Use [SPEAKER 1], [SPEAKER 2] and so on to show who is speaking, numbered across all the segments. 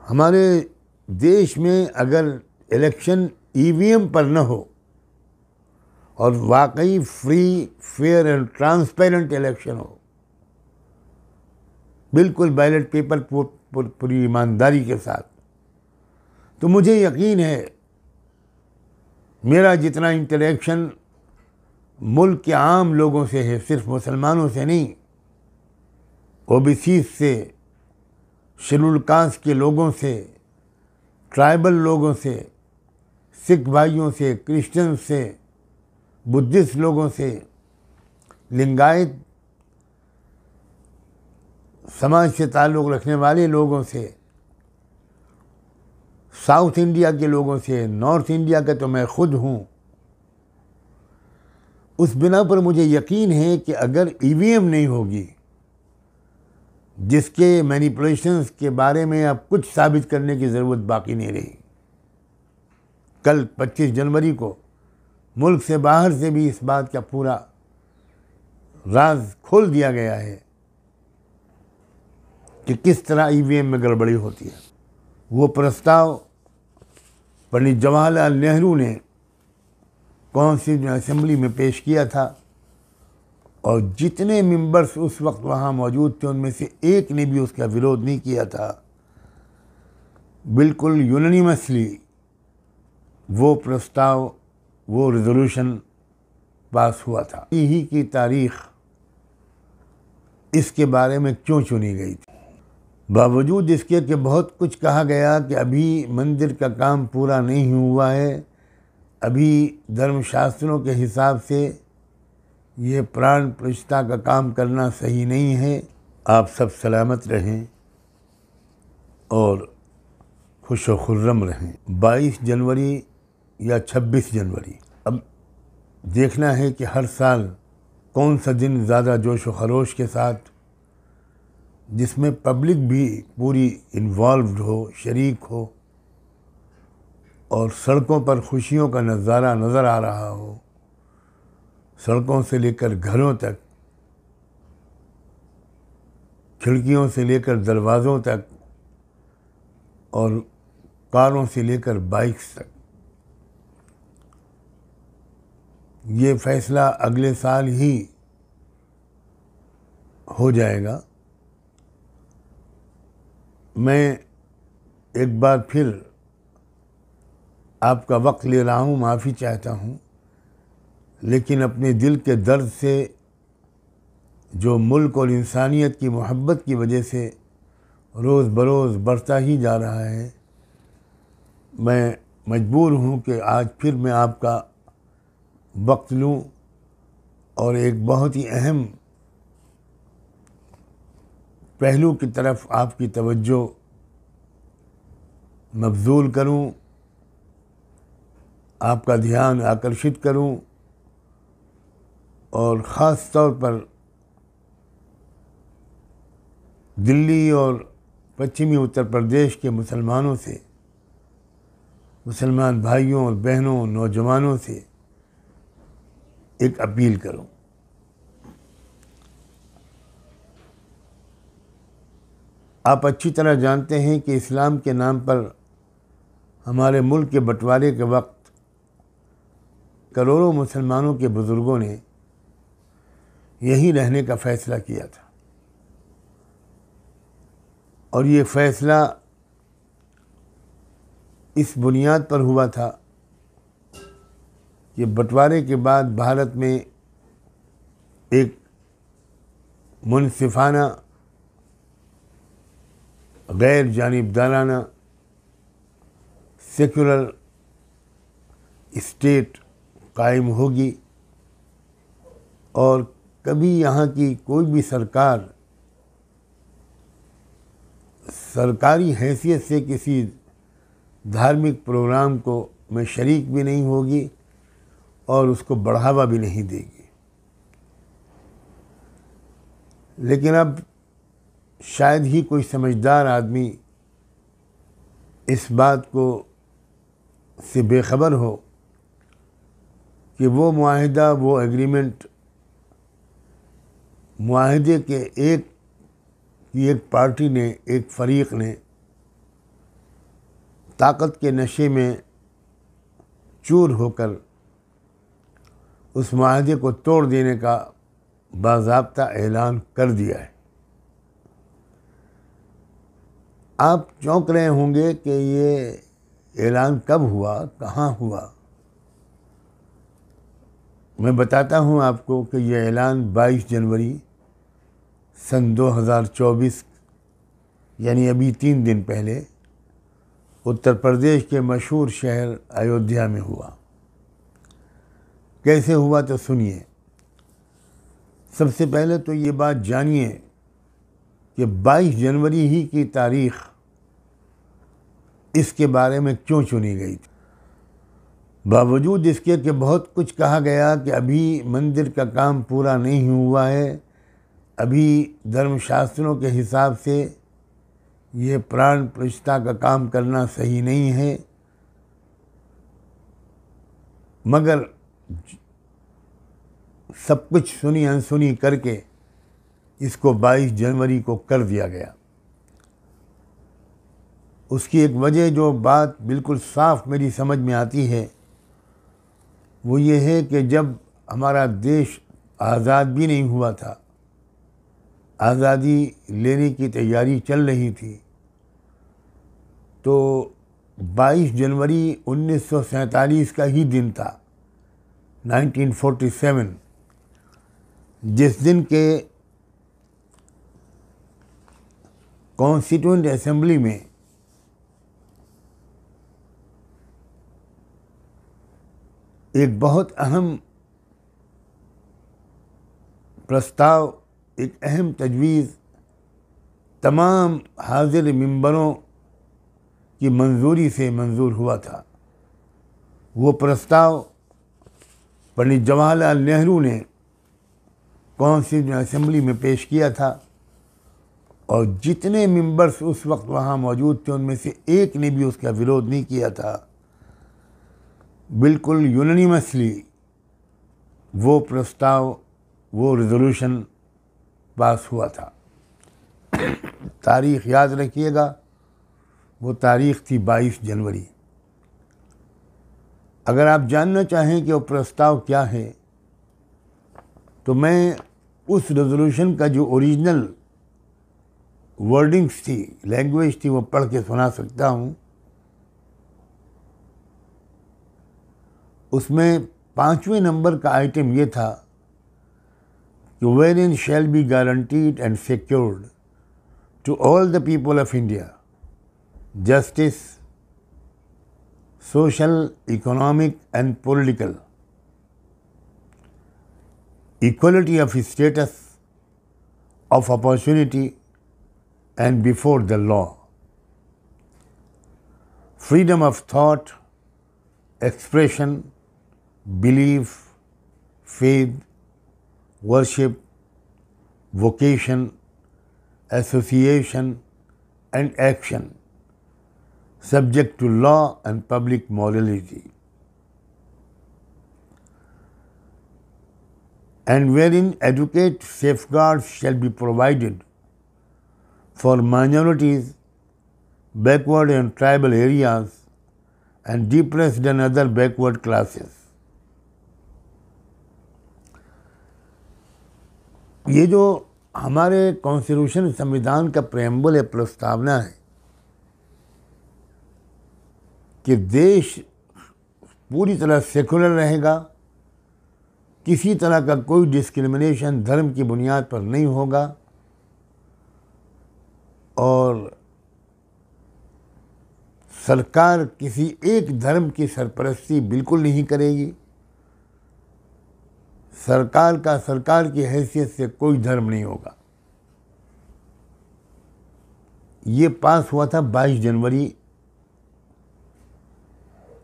[SPEAKER 1] ہمارے دیش میں اگر الیکشن ای وی ایم پر نہ ہو اور واقعی free fair and transparent election ہو، بالکل بیلٹ پیپر پوری ایمانداری کے ساتھ، تو مجھے یقین ہے میرا جتنا انٹریکشن ملک کے عام لوگوں سے ہے، صرف مسلمانوں سے نہیں، او بی سی سے، شیڈول کاسٹ کے لوگوں سے، ٹرائبل لوگوں سے، سکھ بھائیوں سے، کرسچن سے، بدھسٹ لوگوں سے، لنگایت سماج سے تعلق رکھنے والے لوگوں سے، ساؤتھ انڈیا کے لوگوں سے، نارتھ انڈیا کا تو میں خود ہوں. اس بنا پر مجھے یقین ہے کہ اگر ای وی ایم نہیں ہوگی، جس کے مینیپولیشنز کے بارے میں اب کچھ ثابت کرنے کی ضرورت باقی نہیں رہی. کل 25 جنوری کو ملک سے باہر سے بھی اس بات کا پورا راز کھول دیا گیا ہے کہ کس طرح ای وی ایم میں گڑبڑی ہوتی ہے. وہ پرستاؤ پنڈت جواہر لال نہرو نے کانسٹیٹیوشن اسمبلی میں پیش کیا تھا، اور جتنے ممبرس اس وقت وہاں موجود تھے ان میں سے ایک نے بھی اس کا وروଧ نہیں کیا تھا. بالکل یونینیمسلی وہ پرستاؤ، وہ ریزولوشن پاس ہوا تھا. یہی کی تاریخ اس کے بارے میں کیوں چنی گئی تھی؟ باوجود اس کے کہ بہت کچھ کہا گیا کہ ابھی مندر کا کام پورا نہیں ہوا ہے، ابھی دھرم شاستروں کے حساب سے یہ پران پرتشٹھا کا کام کرنا صحیح نہیں ہے. آپ سب سلامت رہیں اور خوش و خرم رہیں. 22 جنوری یا 26 جنوری، اب دیکھنا ہے کہ ہر سال کون سا دن زیادہ جوش و خروش کے ساتھ، جس میں پبلک بھی پوری انوالوڈ ہو، شریک ہو، اور سڑکوں پر خوشیوں کا نظارہ نظر آ رہا ہو، سڑکوں سے لے کر گھروں تک، کھڑکیوں سے لے کر دروازوں تک، اور کاروں سے لے کر بائکس تک. یہ فیصلہ اگلے سال ہی ہو جائے گا. میں ایک بار پھر آپ کا وقت لے رہا ہوں، معافی چاہتا ہوں، لیکن اپنے دل کے درد سے جو ملک اور انسانیت کی محبت کی وجہ سے روز بروز بڑھتا ہی جا رہا ہے، میں مجبور ہوں کہ آج پھر میں آپ کا وقت لوں اور ایک بہت ہی اہم پہلو کی طرف آپ کی توجہ مبذول کروں، آپ کا دھیان آکرشت کروں، اور خاص طور پر دلی اور پچھمی اتر پردیش کے مسلمانوں سے، مسلمان بھائیوں اور بہنوں، نوجوانوں سے ایک اپیل کروں. آپ اچھی طرح جانتے ہیں کہ اسلام کے نام پر ہمارے ملک کے بٹوارے کے وقت کروڑوں مسلمانوں کے بزرگوں نے یہیں رہنے کا فیصلہ کیا تھا، اور یہ فیصلہ اس بنیاد پر ہوا تھا کہ بٹوارے کے بعد بھارت میں ایک منصفانہ، غیر جانبدارانہ، سیکولر اسٹیٹ قائم ہوگی، اور کبھی یہاں کی کوئی بھی سرکار سرکاری حیثیت سے کسی دھارمک پروگرام کو میں شریک بھی نہیں ہوگی اور اس کو بڑھاوا بھی نہیں دے گی. لیکن اب شاید ہی کوئی سمجھدار آدمی اس بات کو سے بے خبر ہو کہ وہ معاہدہ، وہ ایگریمنٹ، معاہدے کے ایک پارٹی نے، ایک فریق نے طاقت کے نشے میں چور ہو کر اس معاہدے کو توڑ دینے کا باضابطہ اعلان کر دیا ہے۔ آپ چونک رہے ہوں گے کہ یہ اعلان کب ہوا، کہاں ہوا؟ میں بتاتا ہوں آپ کو کہ یہ اعلان 22 جنوری سن 2024 یعنی ابھی 3 دن پہلے اتر پردیش کے مشہور شہر ایودھیا میں ہوا۔ کیسے ہوا تو سنیے۔ سب سے پہلے تو یہ بات جانیے کہ 22 جنوری ہی کی تاریخ اس کے بارے میں کیوں چنی گئی تھی۔ باوجود اس کے کہ بہت کچھ کہا گیا کہ ابھی مندر کا کام پورا نہیں ہوا ہے، ابھی دھرم شاستروں کے حساب سے یہ پران پرتشٹھا کا کام کرنا صحیح نہیں ہے، مگر سب کچھ سنی انسنی کر کے اس کو 22 جنوری کو کر دیا گیا۔ اس کی ایک وجہ جو بات بالکل صاف میری سمجھ میں آتی ہے وہ یہ ہے کہ جب ہمارا دیش آزاد بھی نہیں ہوا تھا، آزادی لینے کی تیاری چل رہی تھی، تو 22 جنوری 1947 کا ہی دن تھا، 1947، جس دن کے کانسٹیٹیوئنٹ اسمبلی میں ایک بہت اہم پرستاؤ، ایک اہم تجویز تمام حاضر ممبروں کی منظوری سے منظور ہوا تھا۔ وہ پرستاؤ پنڈت جواہر لال نہرو نے کانسٹیٹیوئنٹ اسمبلی میں پیش کیا تھا، اور جتنے ممبرس اس وقت وہاں موجود تھے ان میں سے ایک نے بھی اس کا وروଧ نہیں کیا تھا۔ بالکل یونینیمسلی وہ پرستاؤ، وہ ریزولوشن پاس ہوا تھا۔ تاریخ یاد رکھیے گا، وہ تاریخ تھی 22 جنوری۔ اگر آپ جاننا چاہیں کہ وہ پرستاؤ کیا ہے تو میں اس ریزولوشن کا جو اوریجنل ورڈنگس تھی، لینگویج تھی، وہ پڑھ کے سنا سکتا ہوں۔ اس میں 5ویں نمبر کا آئٹم یہ تھا کہ wherein shall be guaranteed and secured to all the people of India justice, social, economic and political, equality of status, of opportunity and before the law, freedom of thought, expression, belief, faith, worship, vocation, association and action, subject to law and public morality, and wherein adequate safeguards shall be provided for minorities, backward and tribal areas, and depressed and other backward classes. یہ جو ہمارے constitution سمویدھان کا preamble ہے، پرستاونا ہے کہ دیش پوری طرح سیکولر رہے گا، کسی طرح کا کوئی ڈسکرمنیشن دھرم کی بنیاد پر نہیں ہوگا، اور سرکار کسی ایک دھرم کی سرپرستی بالکل نہیں کرے گی۔ سرکار کی حیثیت سے کوئی دھرم نہیں ہوگا۔ یہ پاس ہوا تھا 22 جنوری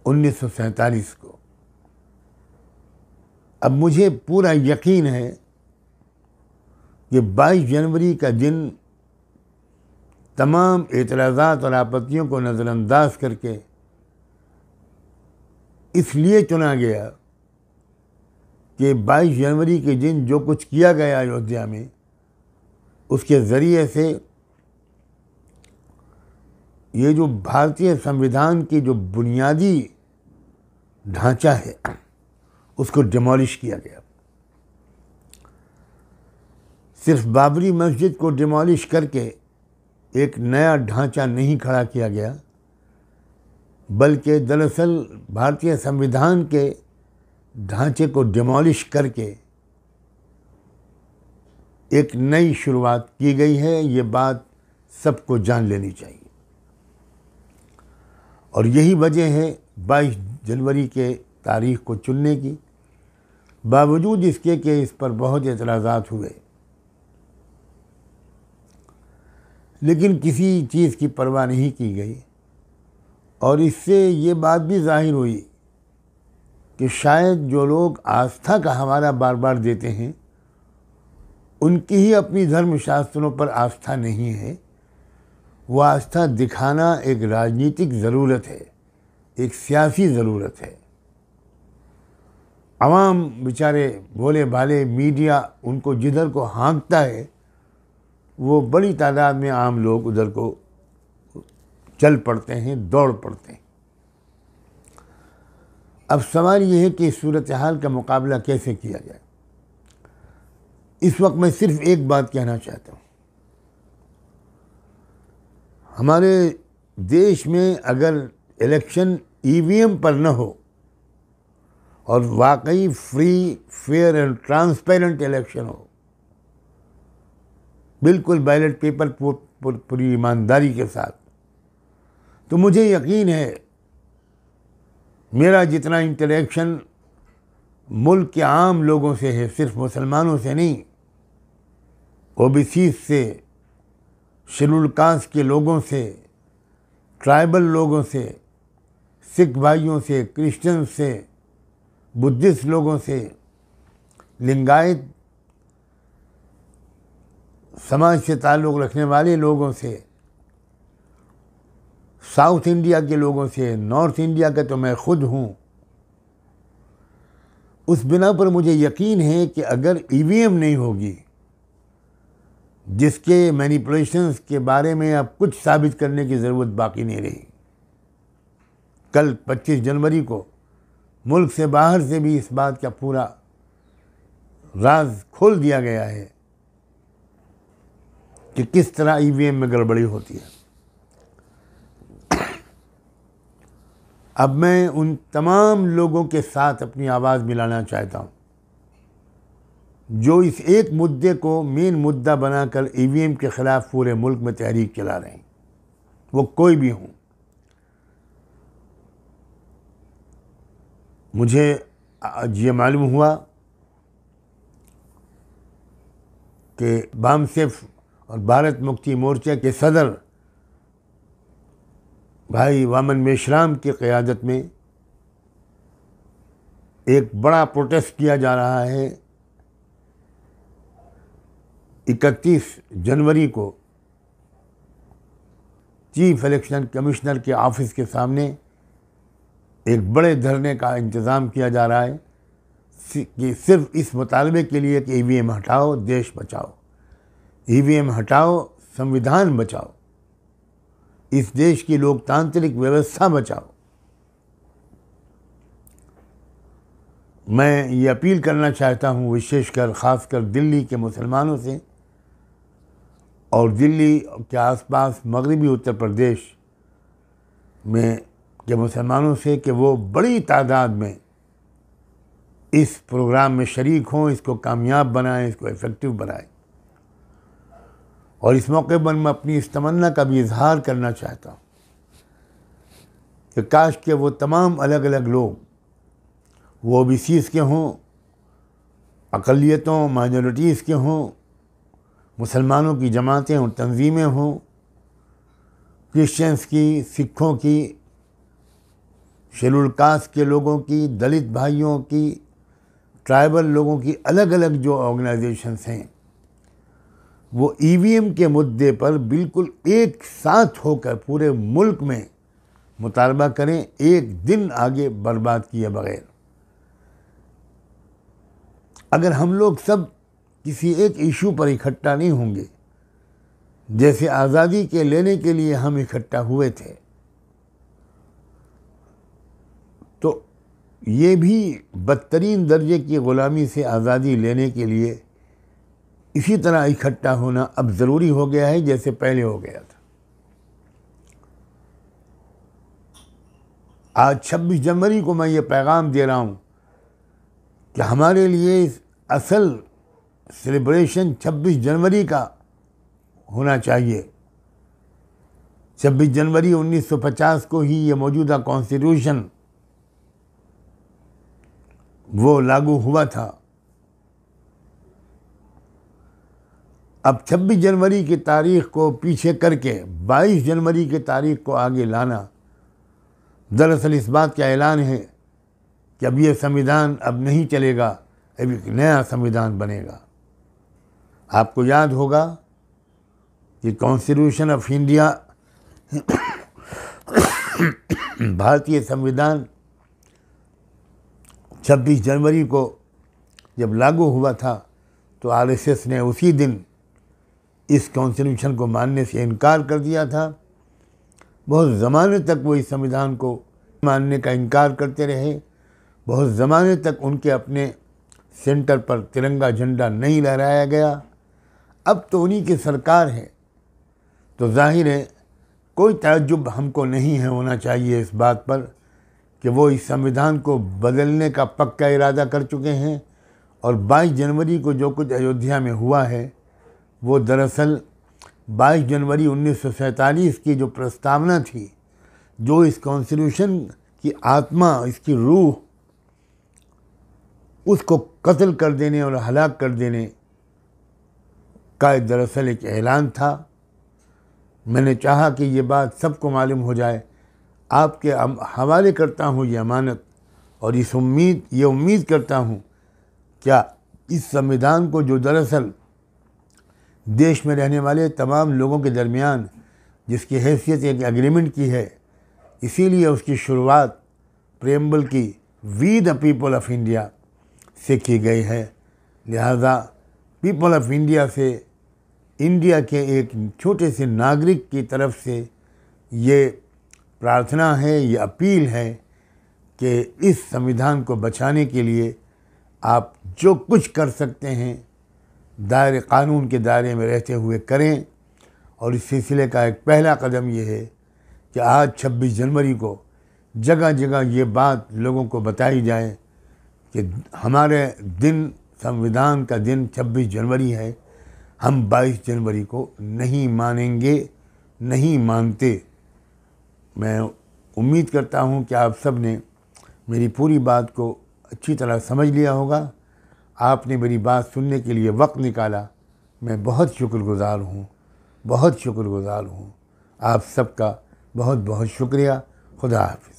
[SPEAKER 1] 1947 کو۔ اب مجھے پورا یقین ہے کہ 22 جنوری کا دن تمام اعتراضات اور آپتیوں کو نظر انداز کر کے اس لیے چنا گیا کہ 22 جنوری کے دن جو کچھ کیا گیا ایودھیا میں، اس کے ذریعے سے یہ جو بھارتیہ سمویدھان کی جو بنیادی ڈھانچہ ہے اس کو ڈیمولش کیا گیا. صرف بابری مسجد کو ڈیمولش کر کے ایک نیا ڈھانچہ نہیں کھڑا کیا گیا، بلکہ دراصل بھارتیہ سمویدھان کے ڈھانچے کو ڈیمولش کر کے ایک نئی شروعات کی گئی ہے. یہ بات سب کو جان لینی چاہیے. اور یہی وجہ ہے 22 جنوری کے تاریخ کو چننے کی، باوجود اس کے کہ اس پر بہت اعتراضات ہوئے، لیکن کسی چیز کی پرواہ نہیں کی گئی. اور اس سے یہ بات بھی ظاہر ہوئی کہ شاید جو لوگ آستھا کا حوالہ بار بار دیتے ہیں ان کی ہی اپنی دھرم شاستروں پر آستھا نہیں ہے. وہ آستھا دکھانا ایک راجنیتک ضرورت ہے، ایک سیاسی ضرورت ہے. عوام بیچارے بھولے بھالے، میڈیا ان کو جدھر کو ہانکتا ہے وہ بڑی تعداد میں عام لوگ ادھر کو چل پڑتے ہیں، دوڑ پڑتے ہیں. اب سوال یہ ہے کہ اس صورتحال کا مقابلہ کیسے کیا جائے. اس وقت میں صرف ایک بات کہنا چاہتا ہوں. ہمارے دیش میں اگر الیکشن ای وی ایم پر نہ ہو اور واقعی free, fair and transparent election ہو، بالکل بیلٹ پیپر پوری ایمانداری کے ساتھ، تو مجھے یقین ہے میرا جتنا انٹریکشن ملک کے عام لوگوں سے ہے، صرف مسلمانوں سے نہیں، او بی سی سے، شیڈول کاسٹ کے لوگوں سے، ٹرائبل لوگوں سے، سکھ بھائیوں سے، کرسچن سے، بدھسٹ لوگوں سے، لنگایت سماج سے تعلق رکھنے والے لوگوں سے، ساؤتھ انڈیا کے لوگوں سے، نارتھ انڈیا کا تو میں خود ہوں. اس بنا پر مجھے یقین ہے کہ اگر ای وی ایم نہیں ہوگی، جس کے مینیپولیشنز کے بارے میں اب کچھ ثابت کرنے کی ضرورت باقی نہیں رہی. کل 25 جنوری کو ملک سے باہر سے بھی اس بات کا پورا راز کھول دیا گیا ہے کہ کس طرح ای وی ایم میں گڑبڑی ہوتی ہے. اب میں ان تمام لوگوں کے ساتھ اپنی آواز ملانا چاہتا ہوں جو اس ایک مدعے کو مین مدعا بنا کر ای وی ایم کے خلاف پورے ملک میں تحریک چلا رہے ہیں، وہ کوئی بھی ہوں. مجھے آج یہ معلوم ہوا کہ بامسیف اور بھارت مکتی مورچہ کے صدر بھائی وامن میشرام کی قیادت میں ایک بڑا پروٹیسٹ کیا جا رہا ہے 31 جنوری کو چیف الیکشن کمشنر کے آفس کے سامنے ایک بڑے دھرنے کا انتظام کیا جا رہا ہے کہ صرف اس مطالبے کے لیے کہ ای وی ایم ہٹاؤ، دیش بچاؤ، ای وی ایم ہٹاؤ، سمویدھان بچاؤ، اس دیش کی لوکتانترک ویوستھا بچاؤ. میں یہ اپیل کرنا چاہتا ہوں وشیش کر خاص کر دلی کے مسلمانوں سے اور دلی کے آس پاس مغربی اتر پردیش میں کے مسلمانوں سے کہ وہ بڑی تعداد میں اس پروگرام میں شریک ہوں، اس کو کامیاب بنائیں، اس کو ایفیکٹو بنائیں. اور اس موقع پر میں اپنی اس تمنا کا بھی اظہار کرنا چاہتا ہوں کہ کاش کہ وہ تمام الگ الگ لوگ، وہ او بی سیز کے ہوں، اقلیتوں، مائنورٹیز کے ہوں، مسلمانوں کی جماعتیں اور تنظیمیں ہوں، کرسچنس کی، سکھوں کی، شیڈول کاسٹ کے لوگوں کی، دلت بھائیوں کی، ٹرائبل لوگوں کی، الگ الگ جو آرگنائزیشنس ہیں، وہ ای وی ایم کے مدعے پر بالکل ایک ساتھ ہو کر پورے ملک میں مطالبہ کریں، ایک دن آگے برباد کیے بغیر. اگر ہم لوگ سب کسی ایک ایشو پر اکٹھا نہیں ہوں گے، جیسے آزادی کے لینے کے لیے ہم اکٹھا ہوئے تھے، تو یہ بھی بدترین درجے کی غلامی سے آزادی لینے کے لیے اسی طرح اکٹھا ہونا اب ضروری ہو گیا ہے جیسے پہلے ہو گیا تھا۔ آج 26 جنوری کو میں یہ پیغام دے رہا ہوں کہ ہمارے لیے اصل سیلیبریشن 26 جنوری کا ہونا چاہیے۔ 26 جنوری 1950 کو ہی یہ موجودہ کانسٹیٹیوشن وہ لاگو ہوا تھا۔ اب 26 جنوری کی تاریخ کو پیچھے کر کے 22 جنوری کی تاریخ کو آگے لانا دراصل اس بات کا اعلان ہے کہ اب یہ سمویدھان اب نہیں چلے گا، اب ایک نیا سمویدھان بنے گا۔ آپ کو یاد ہوگا کہ کانسٹیٹیوشن آف انڈیا بھارتیہ سمویدھان 26 جنوری کو جب لاگو ہوا تھا تو RSS نے اسی دن اس کانسٹیٹیوشن کو ماننے سے انکار کر دیا تھا۔ بہت زمانے تک وہ اس سمویدھان کو ماننے کا انکار کرتے رہے، بہت زمانے تک ان کے اپنے سینٹر پر ترنگا جھنڈا نہیں لہرایا گیا۔ اب تو انہی کی سرکار ہے، تو ظاہر ہے کوئی تعجب ہم کو نہیں ہے ہونا چاہیے اس بات پر کہ وہ اس سمویدھان کو بدلنے کا پکا ارادہ کر چکے ہیں، اور 22 جنوری کو جو کچھ ایودھیا میں ہوا ہے وہ دراصل 22 جنوری 1947 کی جو پرستاونا تھی، جو اس کانسٹیٹیوشن کی آتما، اس کی روح، اس کو قتل کر دینے اور ہلاک کر دینے کا دراصل ایک اعلان تھا۔ میں نے چاہا کہ یہ بات سب کو معلوم ہو جائے۔ آپ کے حوالے کرتا ہوں یہ امانت، اور یہ امید کرتا ہوں کیا اس سمویدھان کو جو دراصل دیش میں رہنے والے تمام لوگوں کے درمیان جس کی حیثیت ایک ایگریمنٹ کی ہے، اسی لیے اس کی شروعات پریمبل کی وی دا پیپل آف انڈیا سے کی گئی ہے، لہذا پیپل آف انڈیا سے، انڈیا کے ایک چھوٹے سے ناگرک کی طرف سے یہ پرارتھنا ہے، یہ اپیل ہے کہ اس سمویدھان کو بچانے کے لیے آپ جو کچھ کر سکتے ہیں دائرے قانون کے دائرے میں رہتے ہوئے کریں، اور اس سلسلے کا ایک پہلا قدم یہ ہے کہ آج 26 جنوری کو جگہ جگہ یہ بات لوگوں کو بتائی جائے کہ ہمارے دن، سمویدھان کا دن 26 جنوری ہے، ہم 22 جنوری کو نہیں مانیں گے، نہیں مانتے۔ میں امید کرتا ہوں کہ آپ سب نے میری پوری بات کو اچھی طرح سمجھ لیا ہوگا۔ آپ نے میری بات سننے کے لیے وقت نکالا، میں بہت شکر گزار ہوں، بہت شکر گزار ہوں۔ آپ سب کا بہت بہت شکریہ۔ خدا حافظ۔